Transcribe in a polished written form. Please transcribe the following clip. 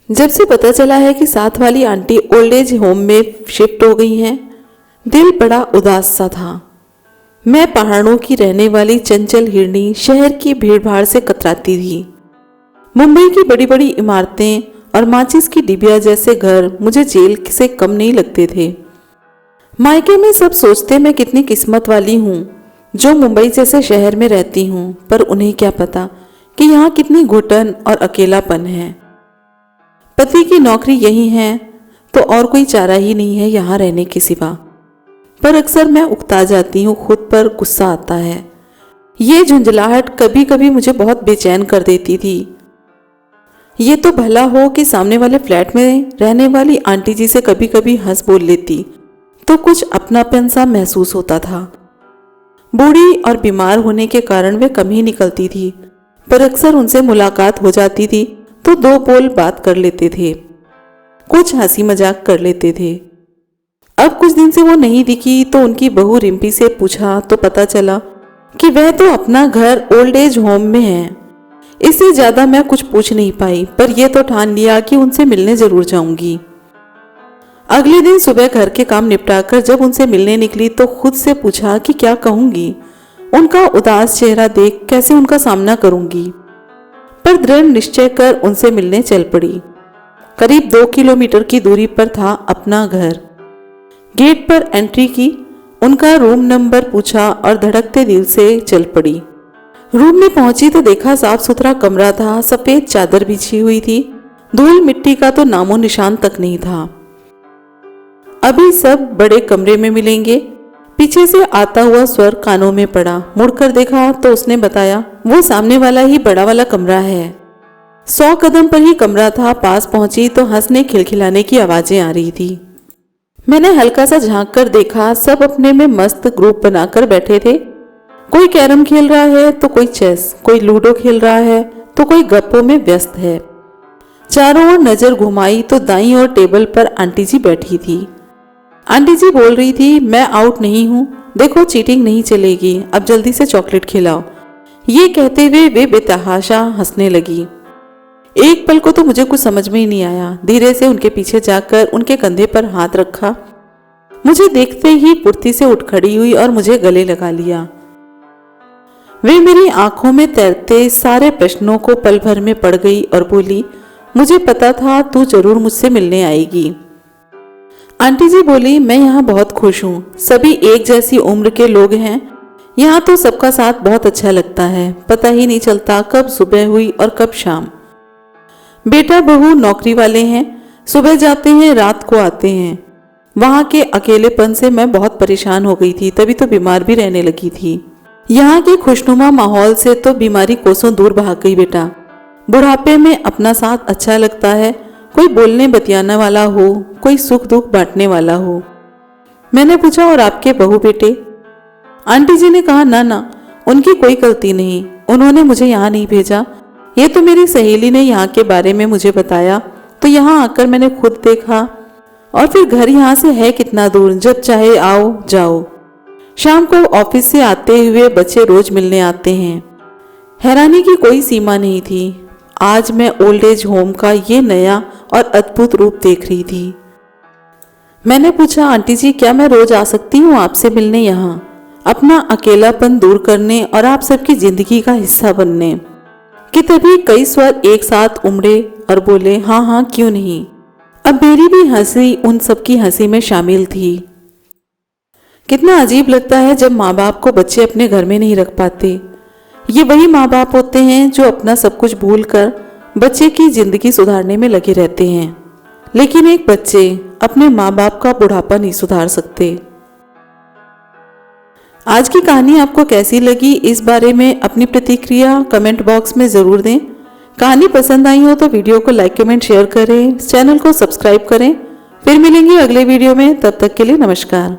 जब से पता चला है कि साथ वाली आंटी ओल्ड एज होम में शिफ्ट हो गई हैं, दिल बड़ा उदास सा था। मैं पहाड़ों की रहने वाली चंचल हिरनी शहर की भीड़भाड़ से कतराती थी। मुंबई की बड़ी बड़ी इमारतें और माचिस की डिबिया जैसे घर मुझे जेल से कम नहीं लगते थे। मायके में सब सोचते मैं कितनी किस्मत वाली हूँ जो मुंबई जैसे शहर में रहती हूँ, पर उन्हें क्या पता कि यहाँ कितनी घुटन और अकेलापन है। पति की नौकरी यही है तो और कोई चारा ही नहीं है यहाँ रहने के सिवा। पर अक्सर मैं उकता जाती हूँ, खुद पर गुस्सा आता है। ये झुंझलाहट कभी कभी मुझे बहुत बेचैन कर देती थी। ये तो भला हो कि सामने वाले फ्लैट में रहने वाली आंटी जी से कभी कभी हंस बोल लेती तो कुछ अपनापन सा महसूस होता था। बूढ़ी और बीमार होने के कारण वे कम ही निकलती थी, पर अक्सर उनसे मुलाकात हो जाती थी तो दो बोल बात कर लेते थे, कुछ हंसी मजाक कर लेते थे। अब कुछ दिन से वो नहीं दिखी तो उनकी बहू रिम्पी से पूछा तो पता चला कि वह तो अपना घर ओल्ड एज होम में है। इससे ज्यादा मैं कुछ पूछ नहीं पाई, पर यह तो ठान लिया कि उनसे मिलने जरूर जाऊंगी। अगले दिन सुबह घर के काम निपटाकर जब उनसे मिलने निकली तो खुद से पूछा कि क्या कहूंगी। उनका उदास चेहरा देख कैसे उनका सामना करूंगी, पर दृढ़ निश्चय कर उनसे मिलने चल पड़ी। करीब 2 किलोमीटर की दूरी पर था अपना घर। गेट पर एंट्री की, उनका रूम नंबर पूछा और धड़कते दिल से चल पड़ी। रूम में पहुंची तो देखा साफ सुथरा कमरा था, सफेद चादर बिछी हुई थी, धूल मिट्टी का तो नामो निशान तक नहीं था। अभी सब बड़े कमरे में मिलेंगे। पीछे से आता हुआ स्वर कानों में पड़ा। मुड़कर देखा तो उसने बताया वो सामने वाला ही बड़ा वाला कमरा है। 100 कदम पर ही कमरा था। पास पहुंची तो हंसने खिलखिलाने की आवाजें आ रही थी। मैंने हल्का सा झांक कर देखा, सब अपने में मस्त ग्रुप बनाकर बैठे थे। कोई कैरम खेल रहा है तो कोई चेस, कोई लूडो खेल रहा है तो कोई गप्पों में व्यस्त है। चारों ओर नजर घुमाई तो दाईं ओर टेबल पर आंटी जी बैठी थी। आंटी जी बोल रही थी, मैं आउट नहीं हूँ, देखो चीटिंग नहीं चलेगी, अब जल्दी से चॉकलेट खिलाओ। ये कहते हुए वे बेतहाशा हंसने लगी। एक पल को तो मुझे कुछ समझ में ही नहीं आया। धीरे से उनके पीछे जाकर उनके कंधे पर हाथ रखा। मुझे देखते ही फुर्ती से उठ खड़ी हुई और मुझे गले लगा लिया। वे मेरी आंखों में तैरते सारे प्रश्नों को पल भर में पढ़ गई और बोली, मुझे पता था तू जरूर मुझसे मिलने आएगी। आंटी जी बोली, मैं यहाँ बहुत खुश हूँ, सभी एक जैसी उम्र के लोग हैं। यहाँ तो सबका साथ बहुत अच्छा लगता है, पता ही नहीं चलता कब सुबह हुई और कब शाम। बेटा बहू नौकरी वाले हैं, सुबह जाते हैं रात को आते हैं। वहाँ के अकेलेपन से मैं बहुत परेशान हो गई थी, तभी तो बीमार भी रहने लगी थी। यहाँ के खुशनुमा माहौल से तो बीमारी कोसों दूर भाग गई बेटा। बुढ़ापे में अपना साथ अच्छा लगता है, कोई बोलने बतियाने वाला हो, कोई सुख दुख बांटने वाला हो। मैंने पूछा, और आपके बहू बेटे? आंटी जी ने कहा, ना ना, उनकी कोई गलती नहीं, उन्होंने मुझे यहाँ नहीं भेजा। ये तो मेरी सहेली ने यहाँ के बारे में मुझे बताया तो यहाँ आकर मैंने खुद देखा। और फिर घर यहाँ से है कितना दूर, जब चाहे आओ जाओ। शाम को ऑफिस से आते हुए बच्चे रोज मिलने आते हैं। हैरानी की कोई सीमा नहीं थी। आज मैं ओल्ड एज होम का ये नया और अद्भुत रूप देख रही थी। मैंने पूछा, आंटी जी क्या मैं रोज आ सकती हूँ आपसे मिलने यहाँ, अपना अकेलापन दूर करने और आप सबकी जिंदगी का हिस्सा बनने? कि तभी कई स्वर एक साथ उमड़े और बोले, हाँ हाँ क्यों नहीं। अब मेरी भी हंसी उन सबकी हंसी में शामिल थी। कितना अजीब लगता है जब माँ बाप को बच्चे अपने घर में नहीं रख पाते। ये वही माँ बाप होते हैं जो अपना सब कुछ भूलकर बच्चे की जिंदगी सुधारने में लगे रहते हैं, लेकिन एक बच्चे अपने माँ बाप का बुढ़ापा नहीं सुधार सकते। आज की कहानी आपको कैसी लगी, इस बारे में अपनी प्रतिक्रिया कमेंट बॉक्स में जरूर दें। कहानी पसंद आई हो तो वीडियो को लाइक कमेंट शेयर करें, चैनल को सब्सक्राइब करें। फिर मिलेंगे अगले वीडियो में, तब तक के लिए नमस्कार।